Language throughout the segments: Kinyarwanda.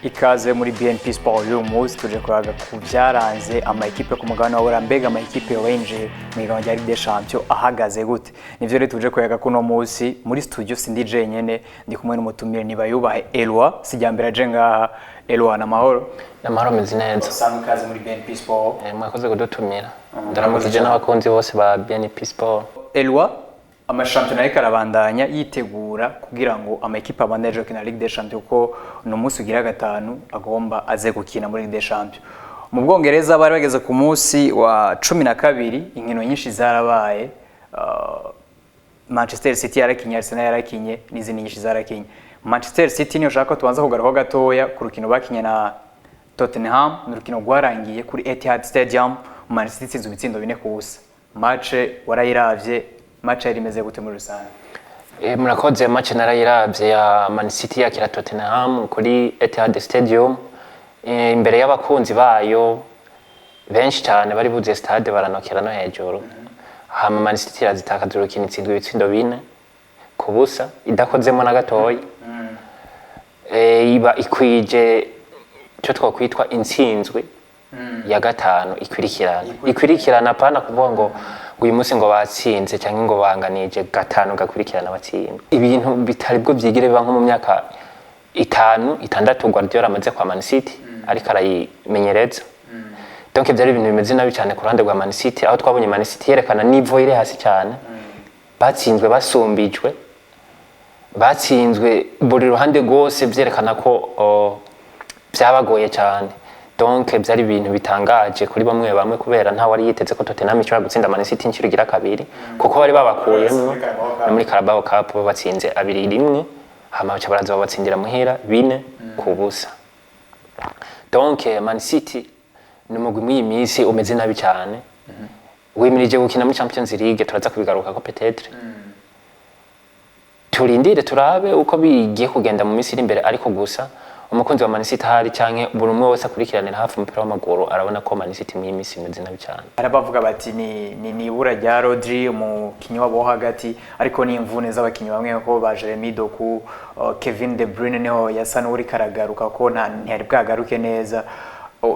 Ikaze muri BNP Sport uyu munsi tuje kuraga ku byaranze amakipe ku mugabane wa Burayi, mbega amakipe yinjiye mu ihiganwa rya Ligue des Champions ahagaze gute. Nivyo rero tuje kuyaga kuno munsi muri studio sindi jenyene, ndi kumwe n'umutumire Nibayubahe Eloi sijyambere aje ngaha. Eloi namahoro meze neza. Usanga ikaze muri BNP Sport. Mwakoze kudutumira. Ndaramukije n'abakunzi bose ba BNP Sport. Eloi amashampiyona ariko arabandanya yitegura kugira ngo amakipe abandeje kina Ligue des Champions ko no munsi ugira gatanu agomba aze gukina muri Ligue des Champions. Mu Bwongereza bari bageze ku munsi wa 12 inkino nyinshi zarabaye. Manchester City yarakinye, Arsenal yarakinye n'izindi nyinshi zarakinye. Manchester City niyo shaka tubanza kugaruka gatoya ku rukino bakinye na Tottenham, n'urukino rwarangiye kuri Etihad Stadium. Man City itsinze ibitsindo 4-0. Match warayiravye, match yari imeze gute muri rusange? Murakoze. Match narayiravye ya Man City yakira Tottenham kuri Etihad Stadium, imbere y'abakunzi bayo benshi cyane bari buze stade baranokera no hejuru. Hama Man City yazitakaza urukino itsindwa ibitsindo 4 ku busa idakozemo na gatoyi. Iba ikwije cyo twakwitwa intsinzwe ya gatanu ikwirikirana pana kuvuga ngo uyu munsi ngo batsinze cyangwa ngo banganije gatanu gakurikirana batsinda. Ibintu bitari bwo byigire biba nko mu myaka 5-6 Guardiola amaze kwa Man City ariko arayimenyereza. Donc byari ibintu bimeze nabi cyane ku ruhande rwa Man City, aho twabonye Man City yerekana niveau iri hasi cyane. Batsinzwe basumbijwe, batsinzwe buri ruhande rwose, byerekana ko byabagoye cyane. Donc byari ibintu bitangaje kuri bamwe kubera nta wari yiteze ko Tottenham ishobora gutsinda Man City inshuro igira kabiri, kuko bari babakuyemo muri Carabao Cup batsinze 2-1, hama baca baraza babatsindira muhira 4 ku busa. Donc Man City n'umugwi mw'iyi minsi umeze nabi cyane. Wimirije gukina muri Champions League, turaza kubigaruka ko peut-être turindire turabe uko bigiye kugenda mu minsi iri imbere, ariko gusa umukunzi wa Man City hari canke buri umwe wese akurikiranira hafi umupira w'amaguru arabona ko Man City mu minsi imeze nabi cyane. Arabavuga bati ni ibura rya Rodri umukinyi wabo hagati, ariko ni imvune z'abakinyi bamwe ko ba Jeremy Doku, Kevin De Bruyne niho yasa n'uri karagaruka ko ntiyari bwagaruke neza.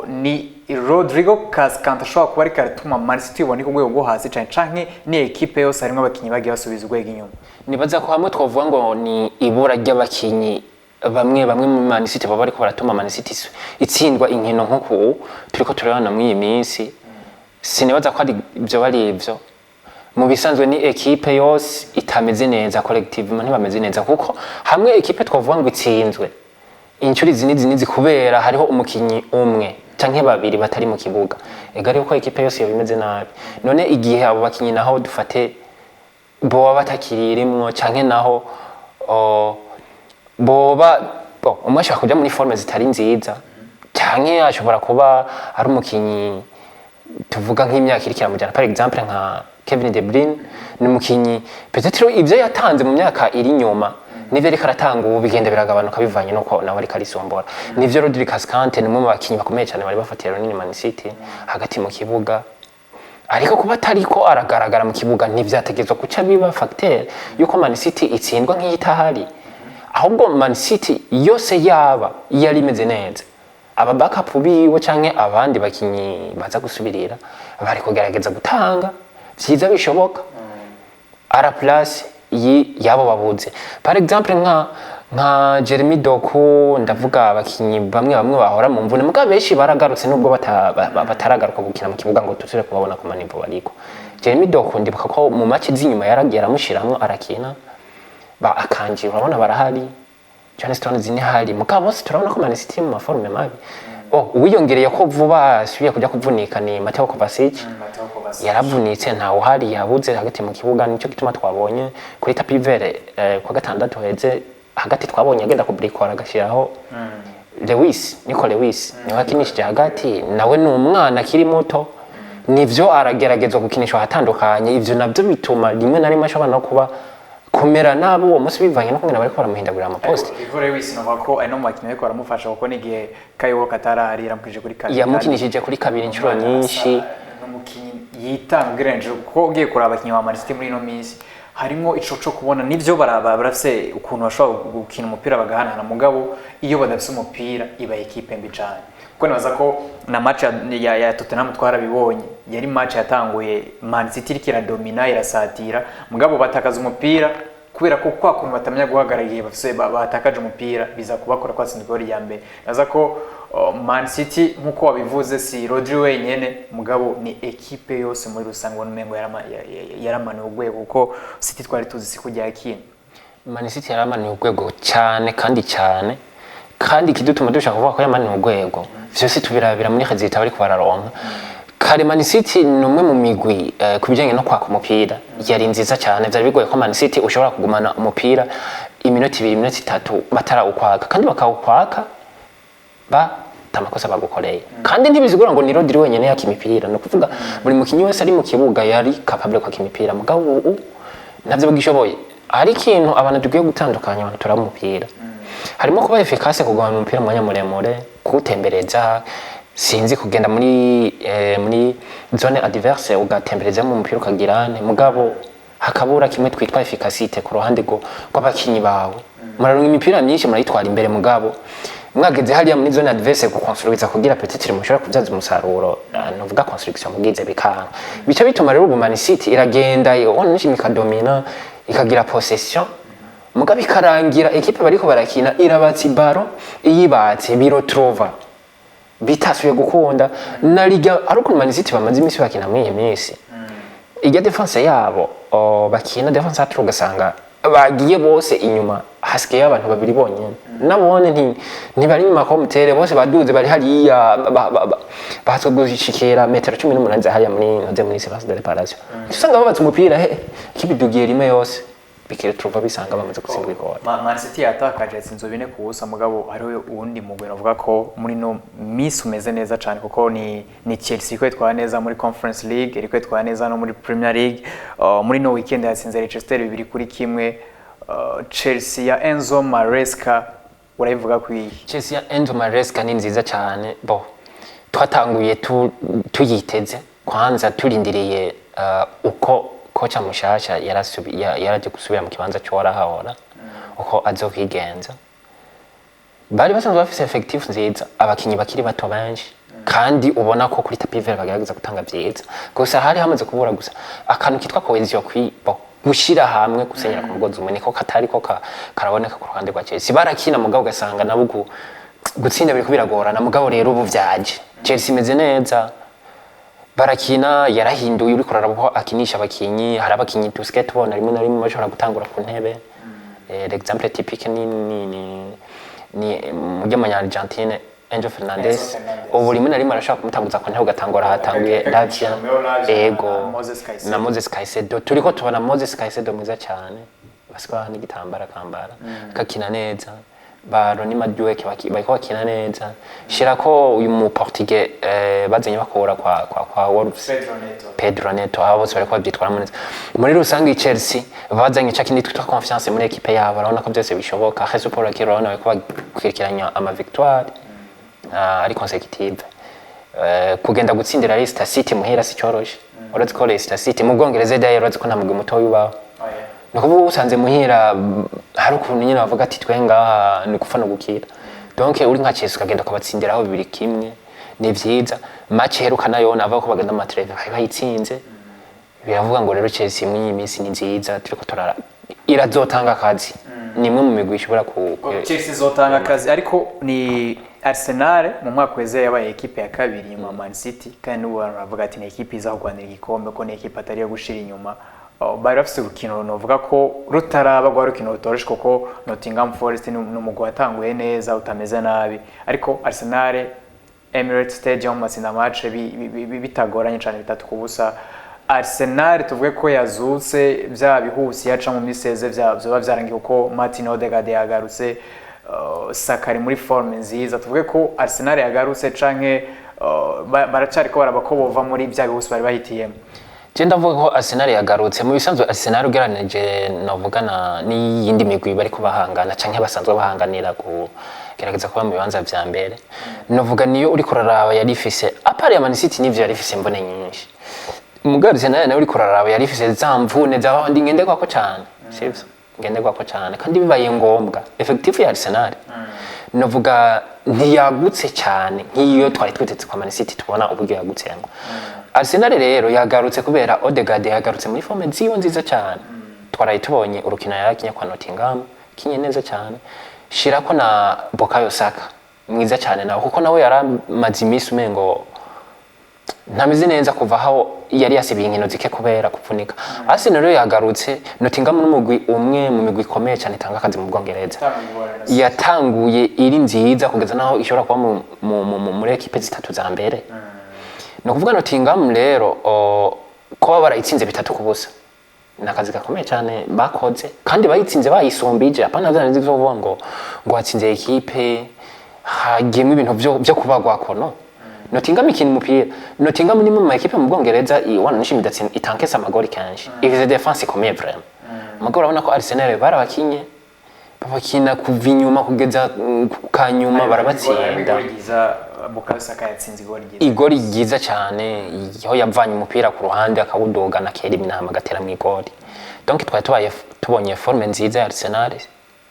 Ni Rodrigo Cascante ashobora kuba ari karatuma Man City ibone ku rwego rwo hasi cyane canke ni equipe yose harimo abakinyi bagiye basubiza urwego inyuma? Nibaza ko hamwe twavuga ngo ni ibura ry'abakinyi bamwe mu Man City baba ariko baratuma Man City itsindwa inkino nk'uko turiko turabana muri iyi minsi. Sinibaza ko ari ibyo bari ibyo. Mu bisanzwe ni equipe yose itameze neza, collectivement ntibameze neza, kuko hamwe equipe twavuga ngo itsinzwe inshuri zinizi kubera hariho umukinyi umwe canke babiri batari mu kibuga, egari uko equipe yose yabimeze nabi. None igihe abo bakinyi naho dufate boba batakiririmo canke naho boba umwe ashobora kuja muri forme zitari nziza, canke ashobora kuba ari umukinyi tuvuga nk'imyaka irikira mu jana, par exemple nka Kevin De Bruyne ni umukinyi peut-être ivyo yatanze mu myaka iri nyuma nivyo ariko aratanga ubu bigenda biragabanuka bivanye nuko nawe ariko arisombora. Nivyo Rodri Cascante ni umwe mu bakinyi bakomeye cyane bari bafatiye runini Man City hagati mu kibuga, ariko kuba atariko aragaragara mu kibuga ntivyategezwa kuca biba facteur yuko Man City itsindwa nk'itahari. Ahubwo Man City yose yaba yari imeze neza, aba backup biwe canke abandi bakinyi baza gusubirira bari kugerageza gutanga vyiza bishoboka ara place yabo babuze. Par exemple nka Jeremy Doku, ndavuga abakinyi bamwe bahora mu mvune muga benshi baragarutse nubwo bataragaruka gukina mu kibuga ngo tuture kubabona ku manivo bariko. Jeremy Doku ndibuka ko mu match z'inyuma yaragiye aramushiramwo arakina ba akanji, urabona barahari. John Stones ni hari muga bose turabona ko Man City mu forme mabi. Uwiyongereye ko vuba asubiye kujya kuvunika ni Mateo Kovacic. Yaravunitse nta uhari yabuze hagati mu kibuga, nicyo gituma twabonye kuri tapi vere kwa gatandatu heze hagati twabonye agenda kubrikora agashiraho Lewis niwe akinishije hagati, nawe ni umwana akiri muto, nivyo arageragezwa gukinishwa hatandukanye. Ivyo navyo bituma rimwe na rimwe ashobora no kuba kumera nabo uwo munsi bivanye no kungena bari ko baramuhindagurira amapost. Lewis no bako ari no makinyi ariko baramufasha kuko nigihe Kayo Katarari yaramukije kuri kabiri, yamukinishije kuri kabiri inshuro nyinshi. Umukinyi yitanga ugereranije kuko ugiye kuraba abakinyi ba Man City muri no minsi harimo ico cyo kubona nivyo barafise ukuntu bashobora gukina umupira bagahanana mugabo iyo badafise umupira iba equipe mbi cyane kuko nabaza ko na match ya Tottenham twarabibonye yari match yatanguye Man City iradomina irasatira mugabo batakaza umupira kubera ko kwa kuntu batamenya guhagarara igihe bafise batakaje umupira biza kubakora kwa sindikori ya mbere naza ko Man City nkuko wabivuze si Rodri wenyene mugabo ni equipe yose muri rusango n'umengo yaramaniwe urwego kuko City twari tuzi si kujya yakina Man City yaramaniwe urwego cyane kandi kidutuma dushaka kuvuga ko yamaniwe urwego vyose tubirabira muri rezita bari kwararonka kare Man City numwe mu migwi kubijanye no kwaka umupira yari nziza cyane byari bigoye ko Man City ushobora kugumana umupira iminota 2 iminota 3 batarawukwaka kandi bakawukwaka tamakosa bagukoreye kandi ntibizigura ngo ni Rodri wenyene yakimipira no kuvuga buri mukinyi wese ari mu kibuga yari capable kwa kimipira mugabo navyo bigishoboye ari kintu abantu tugiye gutandukanya abantu turamupira harimo kuba efficace kugwa mu mupira mwanya muremure kutembereza sinzi kugenda muri zone adverse ugatembereza mu mupira ukagirane mugabo hakabura kimwe twitwa efficacité ku ruhande rw'abakinyi bawe muraronka imipira myinshi murayitwara imbere mugabo mwageze hariya muri zone adverse kukonstruiza kugira peut-être mushobora kubyaza umusaruro novuga construction mugize bikanga bica bituma rero Man City iragenda yone imikadomina ikagira possession mugabo ikarangira equipe bariko barakina irabatsi baro iyibatse biro trova bitasuye gukunda na liga ariko Man City bamaze imisi bakina muri iyi minsi ijya defense yabo bakina defense atru gasanga bagiye bose inyuma hasigaye abantu babiri bonyene nabone ntibari nyuma ko mutere bose baduze bari hariya bahatwe gushikira metero 18 hariya muri Sebastian de Palacio usanga babatse umupira kibidugiye rimwe yose bikire tuva bisanga bamaze gutsindwa igora Man City yatakaje sinzo bine kubusa mugabo hariho uwundi mugwe navuga ko muri no miss umeze neza cyane kuko ni Chelsea kwetwa neza muri Conference League iri kwetwa neza no muri Premier League muri no weekend yatsinze Leicester 2-1 Chelsea ya Enzo Maresca urayivuga kwi Chelsea ya Enzo Maresca ni nziza cyane twatanguye tuyiteze kwanza turindiriye uko kocha mushasha yaraje gusubira mu kibanza cyo warahahora uko azokwigenza bari basanzwe bafise effective nziza abakinyi bakiri bato benshi kandi ubona ko kuri tapi vert bagaragaza gutanga byiza gusa hari hamaze kubura gusa akantu kitwa cohesion gushira hamwe gusenyera ku mugozi umwe niko katari ko karaboneka ku ruhande rwa Chelsea barakina mugabo gasanga nabo gutsinda biri kubiragorana mugabo rero ubu vyaje Chelsea imeze neza barakina yarahinduye uri kurarabuho akinisha abakinyi hari abakinyi tuske tubona rimwe na rimwe bashobora gutangura ku ntebe l'exemple typique ni mujya Argentine Angel Fernandez ubu rimwe na rimwe arashaka kumutanguza ku ntebe ugatangura hatanguye Davia ego na Moses Caicedo turiko tubona Moses Caicedo mwiza cyane baswa n'igitambara kambara kakina neza Baroni Madueke bariko bakina neza shirako uyu mu Portugais bazenye bakora kwa Wolves Pedro Neto abo bose bariko babyitwara neza muri rusange Chelsea bazanye cakindi twita confiance muri equipe yabo urabona ko byose bishoboka Jesus Paul Akirona bariko bakwirikiranya ama victoire ari consecutive kugenda gutsindira Leicester City muhera si cyoroshe uretse ko Leicester City mu Bwongereza dayo uretse ko nta mugwi muto yubaho nukuvuga usanze muhira hari ukuntu nyine bavuga ati twenga ni gufana gukira donc uri nka Chelsea ukagenda kubatsindiraho 2-1 ni vyiza match heruka nayo nava ko bagenda amatreve bayitsinze biravuga ngo rero Chelsea mu iminsi ni nziza turiko turara irazotanga akazi nimwe mu migwi ishobora Chelsea zotanga akazi ariko ni Arsenal mu mwaka weze yabaye equipe ya kabiri nyuma Man City kandi ubu baravuga ati ni equipe iza kugwanira igikombe ko ni equipe atari yo gushira inyuma bari bafise urukino novuga ko rutaraba gwa rukino rutoroshe koko Nottingham Forest n'umugwa watanguye neza utameze nabi ariko Arsenal Emirates Stadium matsinda match bitagoranye cyane 3-0 Arsenal tuvuge ko yazutse bya bihusi yaca mu miseze byavyo bavyarangiye uko Martin Odegaard yagarutse Sakari muri forme nziza tuvuge ko Arsenal yagarutse canke baracari ko barabakobova muri bya bihusi bari bahitiyemo Jenda mvuga ko Arsenal yagarutse mu bisanzwe Arsenal ugeranije novugana ni yindi migwi bari kubahangana canke basanzwe bahanganira ku gerageza kuba mu bibanza vya mbere novuga niyo uri kuraraba yari ifise apart ya Man City nivyo yari ifise mbone nyinshi umugabo Arsenal nawe uri kuraraba yari ifise za mvune z'abandi ngenderwako cyane sivyo ngenderwako cyane kandi bibaye ngombwa effective ya Arsenal novuga ntiyagutse cyane nk'iyo twari twitetse kwa Man City tubona uburyo yagutsemo Arsenal rero yagarutse kubera Odegaard yagarutse muri forme nziza cyane twaraye tubonye urukino yarakinye kwa Nottingham kinye neza cyane shirako na Bukayo Saka mwiza cyane nawe kuko nawe yaramaze imisi umengo ntameze neza kuva aho yari yasibiye inkino zike kubera kupfunika Arsenal rero yagarutse Nottingham n'umugwi umwe mu migwi ikomeye cyane itanga akazi mu Bwongereza yatanguye iri nziza kugeza naho ishobora kuba muri equipe zitatu za mbere no kuvuga Nottingham rero ko barayitsinze 3-0 nakazi gakomeye cyane bakoze kandi bayitsinze bayisumbije apana zanze zovuga ngo watsinze equipe hagiyemo ibintu byo kubagwa kono Nottingham ikina umupira Nottingham ni mu equipe mu Bwongereza iwana nishimye datsinda itankesa amagori kanshi ifise defense ikomeye vraiment magoro abona ko Arsenal barabakinye babakina kuva inyuma kugeza kanyuma barabatsinda Bukayo Saka yatsinze igori ryiza cyane aho yavanye umupira ku ruhande akawudoga na Kelly Minama gatera mu igori donc twari tubonye forme nziza ya Arsenal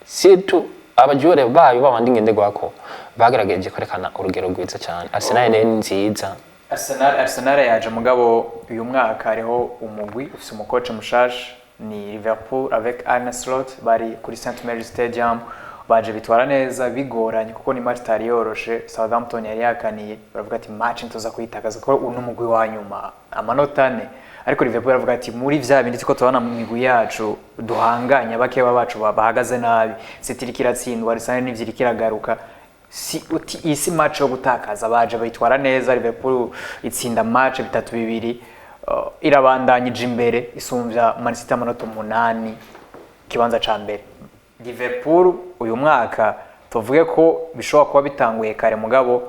surtout abajure bayo babandi ngenderwako bagerageje kwerekana urugero rwiza cyane Arsenal ni nziza Arsenal yaje mugabo uyu mwaka ariho umugwi ufise umukoce mushasha ni Liverpool avec Arne Slot bari kuri St Mary's Stadium baje bitwara neza bigoranye kuko ni match tari yoroshe Southampton yari yakaniye baravuga ati match ntoza kuyitakaza ko uno mugwi wa nyuma amanota 4 ariko Liverpool baravuga ati muri vya bindi tiko tubana mu migwi yacu duhanganya bakeba bacu bahagaze nabi City kiratsindwa Arsenal n'ivyo kiragaruka si uti isi match yo gutakaza baje bayitwara neza Liverpool itsinda match 3-2 irabandanyije imbere isumvya Man City amanota 8 kibanza ca mbere Liverpool uyu mwaka tuvuge ko bishobora kuba bitanguye kare mugabo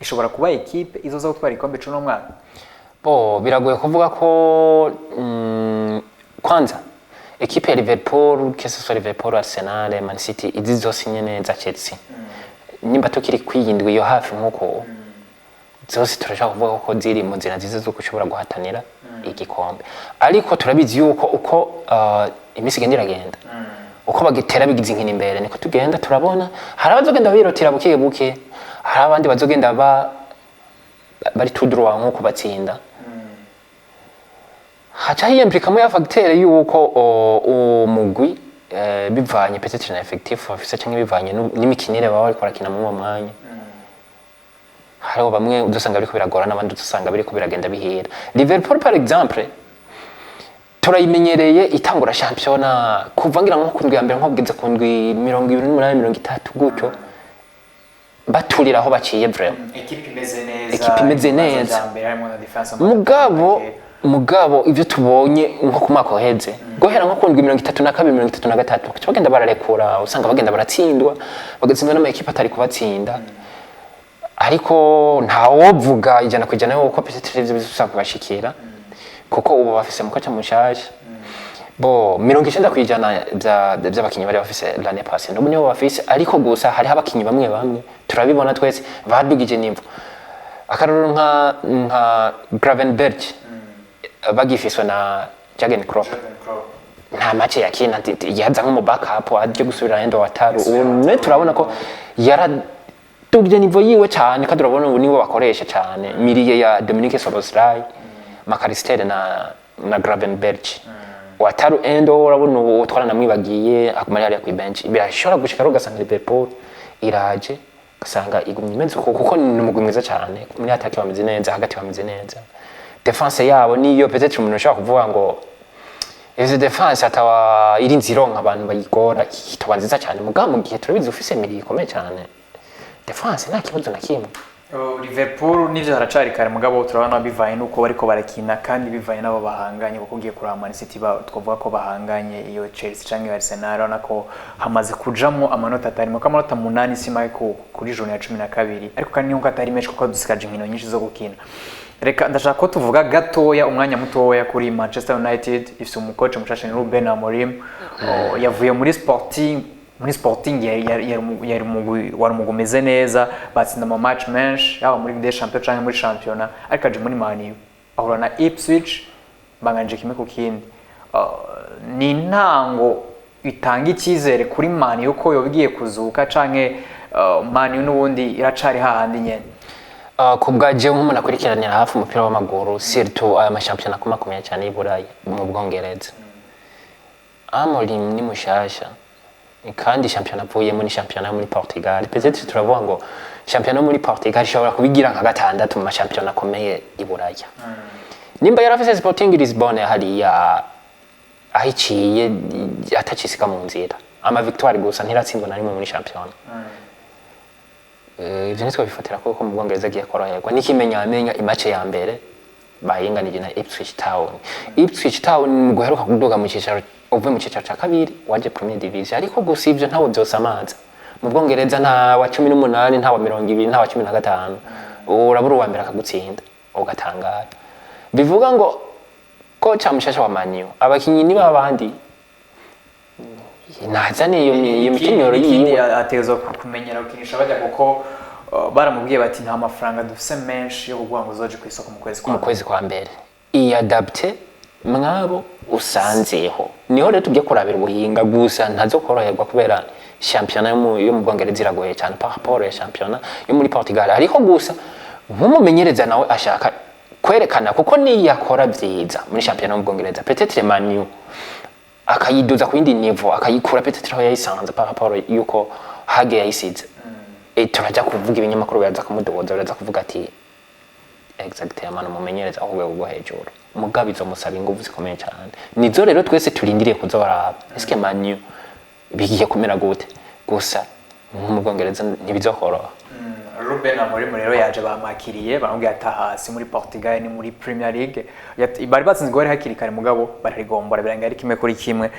ishobora kuba equipe izoza gutwara ikombe cuno mwaka biragoye kuvuga ko kwanza equipe ya Liverpool kese Liverpool Arsenal Man City izi zose nyene za Chelsea nimba tukiri kwiyindwi yo hafi nkuko zose turashaka kuvuga ko ziri mu nzira nziza zo gushobora guhatanira igikombe ariko turabizi yuko uko imisi igenda uko bagitera bigize inkino imbere niko tugenda turabona hari abazogenda birotira buke hari abandi bazogenda bari tudrowa nkuko batsinda hacha hiyemplikamo ya facteur yuko umugwi bivanye peut-être na effective officer cyangwa bivanye n'imikinire baba bari korakina mu mwanya hariho bamwe udusanga biri ko biragora n'abandi udusanga biri ko biragenda bihira Liverpool par exemple turayimenyereye itangura championa kuvangira nko kundwi ya mbere nko kugeza kundwi 28-30 gutyo baturira aho baciye vraiment equipe imeze neza mugabo ivyo tubonye nko ku mwaka uheze gohera nko kundwi 32-33 bagenda bararekura usanga bagenda baratsindwa bagatsindwa n'ama equipe atari kubatsinda ariko ntawovuga ijana kujana yuko peut-être ivyo bizusaba kubashikira kuko ubu bafise mukoca mushasha 90% by'abakinyi bari bafise l'année passée n'ubu nibo bafise ariko gusa hari abakinyi bamwe turabibona twese badugije nimvo akaroro nka Gravenberch bagifiswe na Jurgen Klopp nta match yakina yaza nko mu backup aje gusubira Endo Wataru ubu turabona ko yaradugije nivo yiwe cyane kandi turabona ubu nibo bakoresha cyane miliye ya Dominique Szoboszlai Makaristele na Gravenberch Wataru Endo urabona utwara namwibagiye akumari ari ku bench birashobora gushika rugasanga Liverpool iraje gasanga igumye imeze kuko ni umugwi mwiza cyane muri attaque bameze neza hagati bameze neza defense yabo niyo peut-être umuntu ashaka kuvuga ngo izi defense atawa iri nzironka abantu bayigora itoba nziza cyane mugabo mu gihe turabizi ufise miri ikomeye cyane defense nta kibazo na kimwe Liverpool nivyo haracari kare mugabo turabona bivaye nuko bariko barakina kandi bivaye nabo bahanganye kuko ugiye kuri Man City twavuga ko bahanganye iyo Chelsea canke Arsenal urabona ko hamaze kujamo amanota atari mu kamanota 8 sima ko kuri journée ya 12 ariko kandi nkuko atari menshi kuko dusikaje inkino nyinshi zo gukina reka ndashaka ko tuvuga gatoya umwanya mutoya kuri Manchester United ifise umukoce mushasha ni Ruben Amorim yavuye muri Sporting yari umugumeze neza batsinda mu match menshi yaba muri Ligue des Champions canke muri championnat ariko aje muri Man U ahura na Ipswich banganje kimwe ku kindi. Ni intango itanga icyizere kuri Man yuko yobigiye kuzuka canke Man n'ubundi iracari hahandi nyene. Ku bwaje nk'umuntu akurikiranira hafi umupira w'amaguru surtout aya mashampiyona akomeye cyane y'Iburayi mu Bwongereza. Amorim ni mushasha kandi shampiyona avuyemo ni shampiyona muri Portugal. Peut-être turavuga ngo shampiyona muri Portugal ishobora kubigira nka gatandatu mu mashampiyona akomeye y'Iburayi. Nimba yarafise Sporting Lisbonne hariya ahiciye atacisika mu nzira ama victoire gusa ntiratsindwa na rimwe muri shampiyona. Ivyo nitwe bifatira ko mu Bwongereza giye koroherwa n'ikimenyamenya imace ya mbere bahinganije na Ipswich Town. Ipswich Town mu guheruka kuduga mu cicaro uvuye mu cicaro ca kabiri waje Premier Division, ariko gusa ivyo ntawo vyosamaza mu Bwongereza nta wa 18 nta wa 20 nta wa 15 urabura uwa mbere akagutsinda ugatangara. Bivuga ngo ko camushasha wa Man U abakinyi ni babandi nazane iyo mikenyero yindi atezo kumenyera ukinisha bajya kuko baramubwiye bati nta mafaranga dufise menshi yo kugwa ngo zoje ku isoko mu kwezi kwa mbere iyi adapte mwabo usanzeho niho rero tujye kurabira ubuhinga gusa ntazo koroherwa kubera championnat yo mu Bwongereza iragoye cyane par rapport ya championnat yo muri Portugal, ariko gusa nk'umumenyereza nawe ashaka kwerekana kuko ni yakora byiza muri championnat yo mu Bwongereza peut-être Man U akayiduza ku yindi niveau akayikura peut-être aho yayisanze par rapport yuko hage yayisize. Turajya kuvuga ibinyamakuru byaza kumudoza baraza kuvuga ati exactement umumenyereza aho rwego rwo hejuru mugabe izo musaba ingufu zikomeye cyane. Nizo rero twese turindiriye kuzoraba eske Man U bigiye kumera gute gusa mu Bwongereza ntibizokoroha. Ruben Amorim rero yaje bamakiriye bamubwiye atahasi muri Portugal ni muri Premier League bari batsinze gore hakiri kare mugabo barigombora biranga ari kimwe kuri kimwe.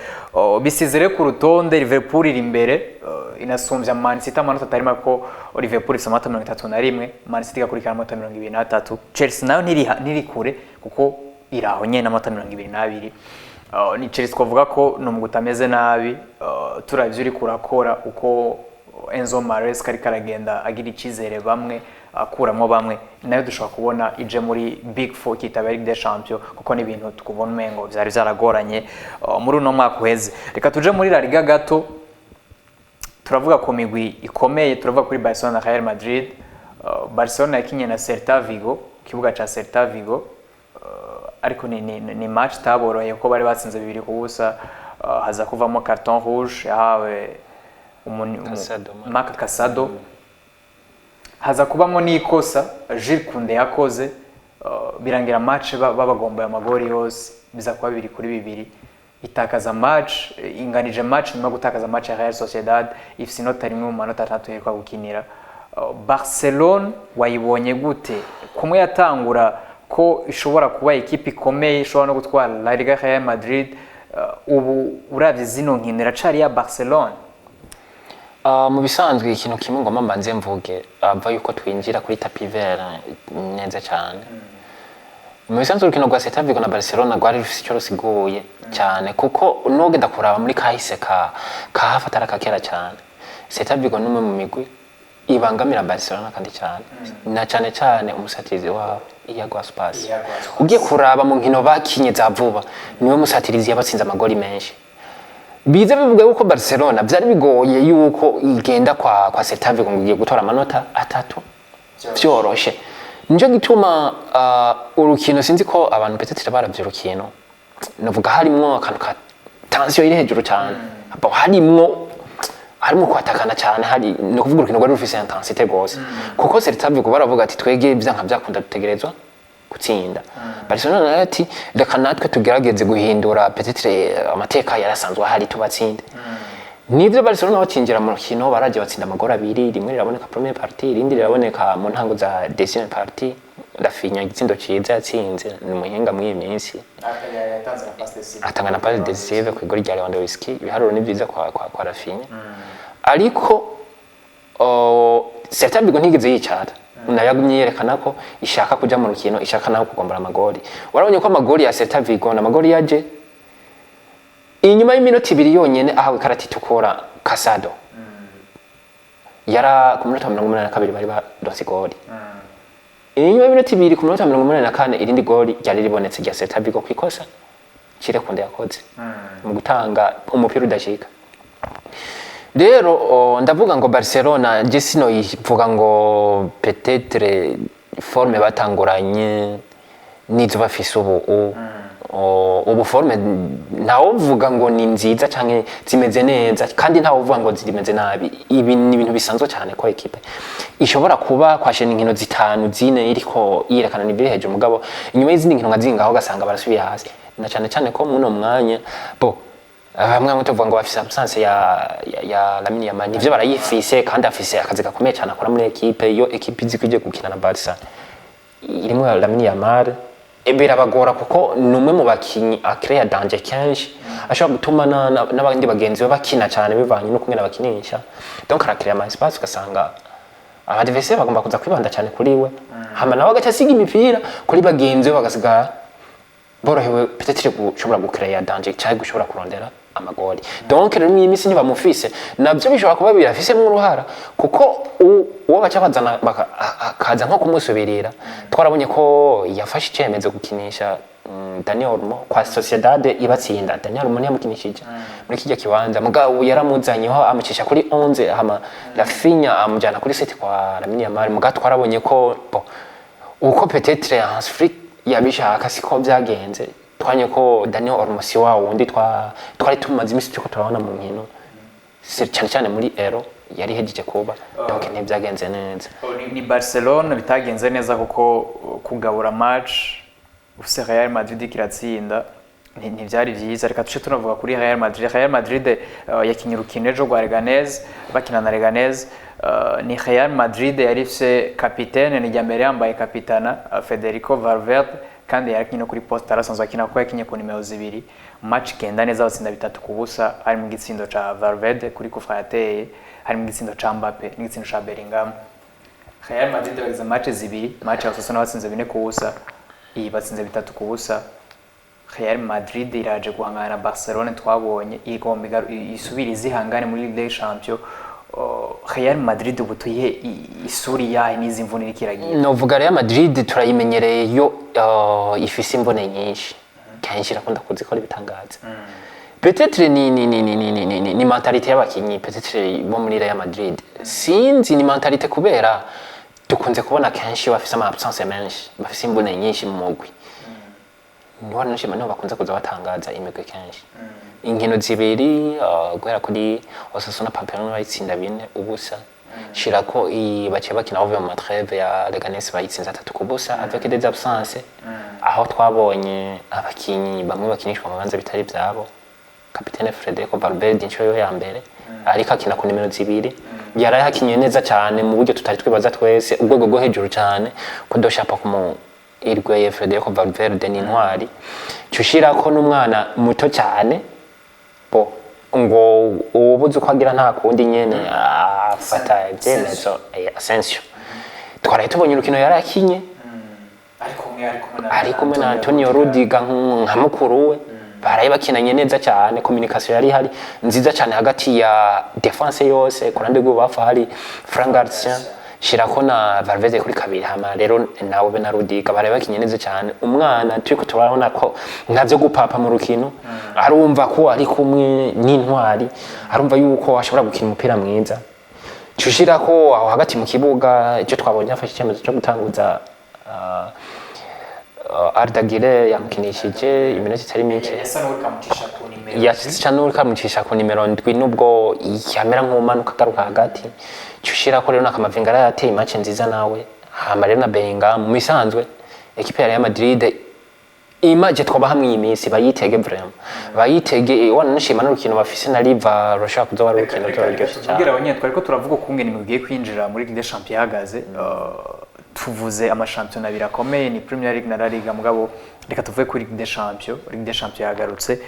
Bisizere ku rutonde Liverpool iri imbere inasumbya Man City amanota atarimo ko Liverpool ifite amanota 31 Man City igakurikira amanota 23 Chelsea nayo ntiri kure kuko iraho nyene amanota 22. Ni Chelsea twavuga ko no mugutameze nabi turavye uri kurakora uko Enzo Maresca ari karagenda agira icizere bamwe akuramo bamwe nayo dushobora kubona ije muri Big Four kitaba Ligue des Champions kuko ni ibintu tukubona umengo byari byaragoranye muri uno mwaka uheze. Reka tuje muri La Liga gato turavuga ko migwi ikomeye turavuga kuri Barcelona na Real Madrid. Barcelona yakinye na Celta Vigo kibuga ca Celta Vigo ariko ni match taboroye ko bari batsinze 2-0 haza kuvamo carton rouge yahawe Marc Casado haza kubamo n'ikosa Jules Koundé yakoze birangira match babagombaye amagori yose biza kuba 2-2 itakaza match inganije match nyuma gutakaza match ya Real Sociedad ifise inota rimwe mu manota 3 yerwa gukinira. Barcelona wayibonye gute kumwe yatangura ko ishobora kuba ekipe ikomeye ishobora no gutwara La Liga Real Madrid ubu uravye zino nkinira cari ya Barcelona? Mu bisanzwe ikintu kimwe ngoma mbanze mvuge ava yuko twinjira kuri tapis vert neza cyane. Mu bisanzwe urukino rwa Celta Vigo na Barcelona rwari rufise icyo rusiguye cyane kuko nogenda kuraba muri kahise kahafatara kakera cyane. Celta Vigo numwe mu migwi ibangamira Barcelona kandi cyane na cyane umusatirizi wabo Iago Aspas. Ugiye kuraba mu nkino bakinye za vuba niwe musatirizi yabatsinze amagori menshi. Bize bivuga yuko Barcelona byari bigoye yuko igenda kwa Celta Vigo ngo igiye gutora amanota 3 byoroshe. Nje gituma urukino sinzi ko abantu peut-être baravye urukino navuga harimo akantu ka tension iri hejuru cyane abo harimo kwatakana cyane hari no kuvuga urukino rwari rufise intensité gose kuko Celta Vigo baravuga ati twege byanka byakunda dutegerezwa gutsinda. Barcelona ati reka natwe tugerageze guhindura peut-être amateka yarasanzwe hari tubatsinde. Nivyo Barcelona batinjira mu rukino baraje batsinda amagora 2 rimwe riraboneka première partie irindi riraboneka mu ntango za deuxième partie. Rafinha igitsindo ciza yatsinze ni muhinga muri minsi atanga na passe decisive ku igori rya Lewandowski. Ibiharuro ni byiza kwa Rafinha ariko Celta Vigo ntigeze yicara nayagumye yerekana ko ishaka kuja mu rukino ishaka naho kugombora amagori. Warabonye ko amagori ya Celta Vigo na amagori yaje inyuma y'iminota 2 yonyene ahawe karati tukora Casado yara ku minota 82 bari baronse gori inyuma y'ibintu ibiri ku minota 84 irindi goli ryari ribonetse rya Celta Vigo kwikosa kire kunde yakoze mu gutanga umupira udashika. Rero ndavuga ngo Barcelona jesino yivuga ngo peut-être forme batanguranye nizo bafise ubu forme ntawo vuga ngo ni nziza canke zimeze neza kandi ntawo vuga ngo zimeze nabi. Ibi ni ibintu bisanzwe cyane ko equipe ishobora kuba kwashena inkino zitanu zine iriko yerekana nibiri hejuru mugabo inyuma y'izindi nkino ngazingaho gasanga barasubiye hasi na cyane ko muno mwanya bo bamwe mutuvuga ngo bafise absence ya Lamine Yamal nivyo barayifise kandi afise akazi gakomeye cyane akora muri equipe iyo equipe izikuje gukina na Barca irimo Lamine Yamal birabagora kuko numwe mu bakinyi akrea danger kenshi ashobora gutuma n'abandi bagenzi be bakina cyane bivanye no kumwe n'abakinisha donc arakrea ama espace ugasanga abadversaire bagomba kuza kwibanda cyane kuri we hama nawe agacasiga imipira kuri bagenzi be bagasigara borohewe peut-être gushobora gukrea danger cyangwa gushobora kurondera amagoli. Donc rero imisi ni bamufise nabyo bishobora kuba birafise mu ruhara kuko uwo bacabazana akaza nko kumusubirira twarabonye ko yafashe icyemezo gukinisha Dani Olmo kwa Sociedad ibatsinda. Dani Olmo yamukinishije muri kijya kibanza mugabo yaramuzanyeho amucisha kuri 11 hama Rafinha amujana kuri 7 kwa Lamine Yamal mugabo twarabonye ko uko peut-être Hans Flick yabishaka siko byagenze twanye ko Daniel Olmo si wa wundi twari tumaze imisi cyo turabona mu nkino cyane muri Euro yari hejeje kuba donc ntibyagenze neza. Ni Barcelona bitagenze neza kuko kugabura match ufise Real Madrid kiratsinda ntivyari vyiza. Reka tuce tunavuga kuri Real Madrid. Real Madrid yakinye urukino ejo rwa Leganés bakina na Leganés. Ni Real Madrid yari ifise kapitene ni Jamel yambaye kapitana Federico Valverde kandi yakinye kuri poste arasanzwe akina ko yakinye ku nimero 2 match kenda neza batsinda 3-0 ari mu gitsindo ca Valverde kuri kufra yateye hari mu gitsindo ca Mbappe n'igitsindo ca Bellingham. Real Madrid bagize match 2 match ya Osasuna batsinze 4-0 iyi batsinze 3-0. Real Madrid iraje guhangana na Barcelona twabonye igomba isubira izihangane muri Ligue des Champions. Real Madrid ubutuye isuri yahe n'izimvune ikiragiye. Novuga Real Madrid turayimenyereye yo ifise imvune nyinshi kenshi rakunda kuzikora ibitangaza. Peut-être ni mentalite y'abakinyi peut-être bo muri Real Madrid. Sinzi ni mentalite kubera dukunze kubona kenshi bafise ama absence menshi bafise imvune nyinshi mu mugwi. Niho nashima no bakunze kuza batangaza imigwe kenshi. Inkino zibiri guhera kuri Osasuna Pamplona bayitsinda 4-0 shirako baciye bakina bavuye mu matreve ya Leganés bayitsinze 3-0 avec des absences aho twabonye abakinyi bamwe bakinishwa mu banza bitari byabo. Kapitene Federico Valverde inshuro ya mbere ariko akina ku nimero 2 yari yakinye neza cyane mu buryo tutari twibaza twese ubwego bwo hejuru cyane kudoshapa ku irweye Federico Valverde ni intwari cyushirako n'umwana muto cyane ngo ubuze uko agira nta kundi nyene afata ibyemezo Asensio. Twaraye tubonye urukino yari akinye ari kumwe na Antonio Rudiger nka mukuru we baraye bakinanye neza cyane. Communication yari hari nziza cyane hagati ya defense yose kurande go bafa hari Frank Garcia shirako na Valverde kuri kabiri hama rero nawe be na Rudiger baraye bakinye neza cyane. Umwana turiko turabona ko ntavyo gupapa mu rukino arumva ko ari kumwe n'intwari arumva yuko ashobora gukina umupira mwiza cyushira ko aho hagati mu kibuga icyo twabonye afashe icyemezo cyo gutanguza Arda Güler yamukinishije iminota itari mike yasanura kamucisha ku nimero 7 nubwo yamera nk'umanuka garuka hagati cyushira ko rero nakamavingara yateye match nziza nawe hama rero na Bellingham mu misanzwe equipe ya Real Madrid image twoba hamwe imisi bayitege vraiment bayitege wanashima n'urukino bafise na Liva Rocha kuzo wari urukino ryo kugira abanye twariko turavuga kungene mugiye kwinjira muri Ligue des Champions yahagaze tuvuze amashampiyona birakomeye ni Premier League na La Liga mugabo reka tuvuye kuri Ligue des Champions. Ligue des Champions yagarutse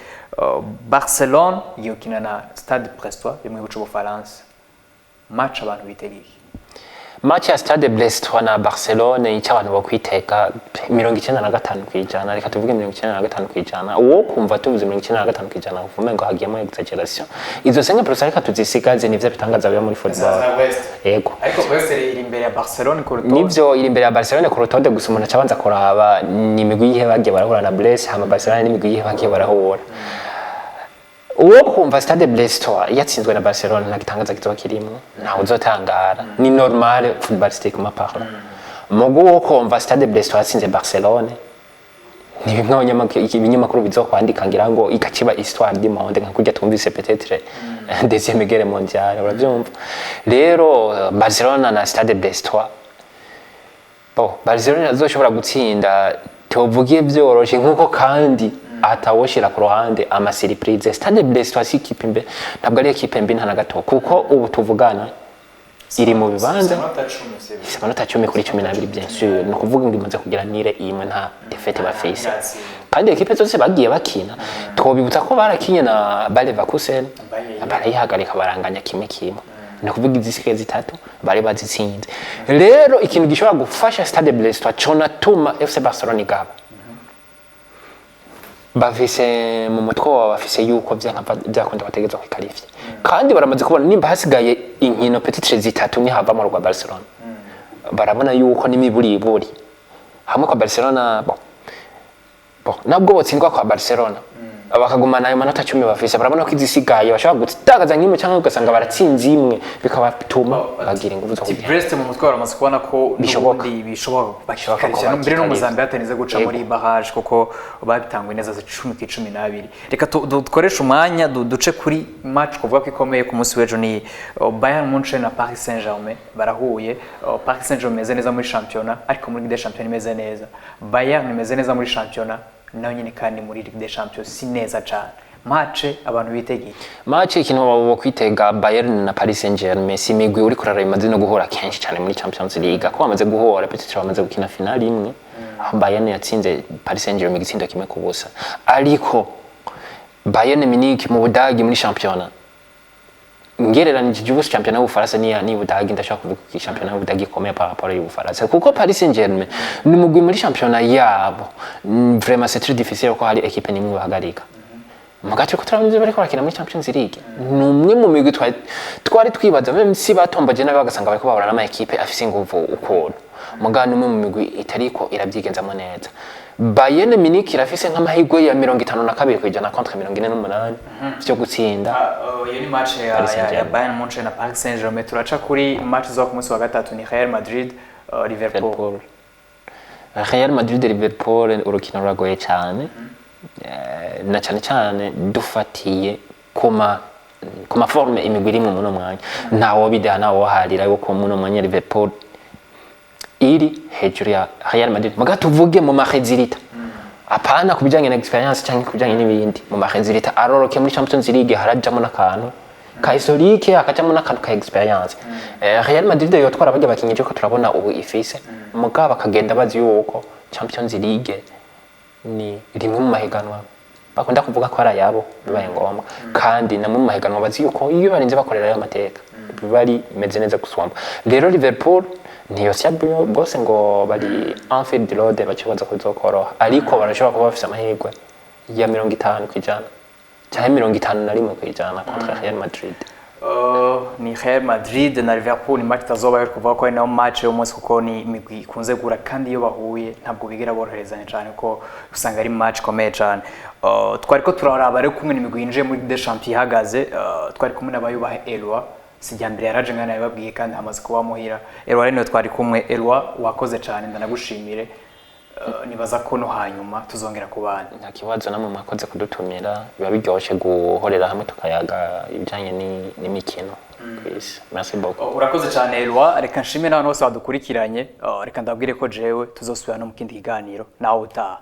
Barcelone yokina na Stade Brestois yo mu bucu Bufaransa match abantu bitegeye match ya Stade Brestois na Barcelone icyo abantu bakwiteka 95%, reka tuvuge 95%, uwo kumva tuvuze 95% uvume ngo hagiyemo exaggeration. Izo 5% reka tuzisigaze nivyo bitangaza byo muri football. Yego. Ariko West iri imbere ya Barcelone ku rutonde. Nivyo iri imbere ya Barcelone ku rutonde, gusa umuntu acabanza kuraba ni imigwi yihe bagiye barahura na Brest, hama Barcelone ni imigwi yihe bagiye barahura. Uwo kumva Stade Brestois yatsinzwe na Barcelone nta gitangaza kizoba kirimo, ntawe uzotangara, ni normal footballistiquement parlant. Mugo wo kumva Stade Brestois yatsinze Barcelone ni bimwe ibinyamakuru bizokwandika ngira ngo ikaciba histoire du monde nka kujya twumvise peut-être deuxième guerre mondiale, urabyumva. Rero Barcelona na Stade Brestois, Barcelona azoshobora gutsinda tuvugiye byoroshe nkuko kandi atawoshira ku ruhande ama surprise. Stade Brestois si equipe mbe, ntabwo ari equipe mbe nta gato, kuko ubu tuvugana iri mu bibanza amanota 10 kuri 12 bien sûr, no kuvuga ngo imaze kugira nire imwe nta defete bafise, kandi equipe zose bagiye bakina twobibutsa ko barakinye na Bayer Leverkusen barayihagarika baranganya kimwe no kuvuga izisike zitatu bari bazitsinze. Rero ikintu gishobora gufasha Stade Brestois cona tuma FC Barcelona igaba bafise mu mutwe wa bafise yuko byakunda bategezwa kwikarifye, kandi baramaze kubona nimba hasigaye inkino petite zitatu ni hava mu rwa Barcelona, barabona yuko n'imiburiburi hamwe kwa Barcelona nabwo botsindwa kwa Barcelona bakagumana ayo manota 10 bafise, barabona ko izisigaye bashobora gutagaza nk'imwe cyangwa ugasanga baratsinze imwe bikabatuma bagira ingufu zo kugira. Brest mu mutwe baramaze kubona ko bishoboka bakisha no mbere no Mozambique atanize guca muri barrage kuko babitangwe neza za 10-12. Reka dukoresha umwanya duce kuri match kuvuga ko ikomeye ku munsi w'ejo ni Bayern Munchen na Paris Saint-Germain barahuye. Paris Saint-Germain imeze neza muri championnat, ariko muri Ligue des Champions imeze neza. Bayern imeze neza muri championnat nayo nyine kandi muri Ligue des Champions si neza cyane. Match abantu bitegeye ikintu babo kwitega Bayern na Paris Saint-Germain si migwi uri kurara imaze no guhura kenshi cyane muri Champions League, ko bamaze guhura peut-être bamaze gukina finale imwe, Bayern yatsinze Paris Saint-Germain igitsindo kimwe ku busa, ariko Bayern Munich mu Budagi muri championnat ngereranije y'ubusa championnat y'Ubufaransa ni Budagi, ndashaka kuvuga ko championnat y'Ubudagi ikomeye par rapport y'Ubufaransa, kuko Paris Saint-Germain ni mugwi muri championnat yabo vraiment c'est très difficile ko hari équipe nimwe bahagarika. Mugace ko turamuze bari korakina muri Champions League, numwe mu migwi twari twibaza même si batombaje nabe bagasanga bari ko bahura n'ama équipe afise inguvu ukuntu mugana umwe mu migwi itariko irabyigenzamo neza. Bayern Munich irafise nk'amahirwe ya 52% contre 48 byo gutsinda. Iyo ni match ya Bayern Munchen na Paris Saint-Germain. Turaca kuri match zo ku munsi wa gatatu ni Real Madrid Liverpool. Real Madrid Liverpool urukino ruragoye cyane, na cyane dufatiye kuma forme imigwi iri mu muno mwanya, ntawo bidana nawo harira yuko muno mwanya Liverpool iri hejuru ya Real Madrid. Muga tuvuge mu mahezirita apana kubijanye na experience cyangwa kubijanye n'ibindi, mu mahezirita aroroke muri Champions League harajamo n'akantu ka historique akajamo n'akantu ka experience. Real Madrid yo twara bajya bakinyije ko turabona ubu ifise, muga bakagenda bazi yuko Champions League ni rimwe mu mahiganwa bakunda kuvuga ko ari yabo bibaye ngombwa, kandi namwe mu mahiganwa bazi yuko iyo barinze bakorera ayo mateka bari imeze neza gusumba. Rero Liverpool niyo cyabyo bose ngo bari Anfield Road bakibaza kuzokoroha, ariko barashobora kuba bafise amahirwe ya 50% cyangwa 51% contre Real Madrid. Ni Real Madrid na Liverpool, ni match tazoba yo kuvuga ko ari nayo match yo munsi kuko ni imigwi ikunze gura, kandi iyo bahuye ntabwo bigera boroherezanya cyane ko usanga ari match komeye cyane. Twari ko turaraba rero kumwe n'imigwi yinjiye muri Ligue des Champions ihagaze, twari kumwe n'abayubaha Eloi sijyambere yaraje ngana yababwiye kandi hamaze kuba muhira. Eloi rero twari kumwe. Eloi wakoze cyane ndanagushimire, nibaza ko no hanyuma tuzongera kubana. Nta kibazo namwe mwakoze kudutumira, biba biryoshe guhorera hamwe tukayaga ibijanye n'imikino. Merci beaucoup. Urakoze cyane Eloi, reka nshimire n'abantu bose badukurikiranye, reka ndabwire ko jewe tuzosubira no mu kindi kiganiro nawe utaha.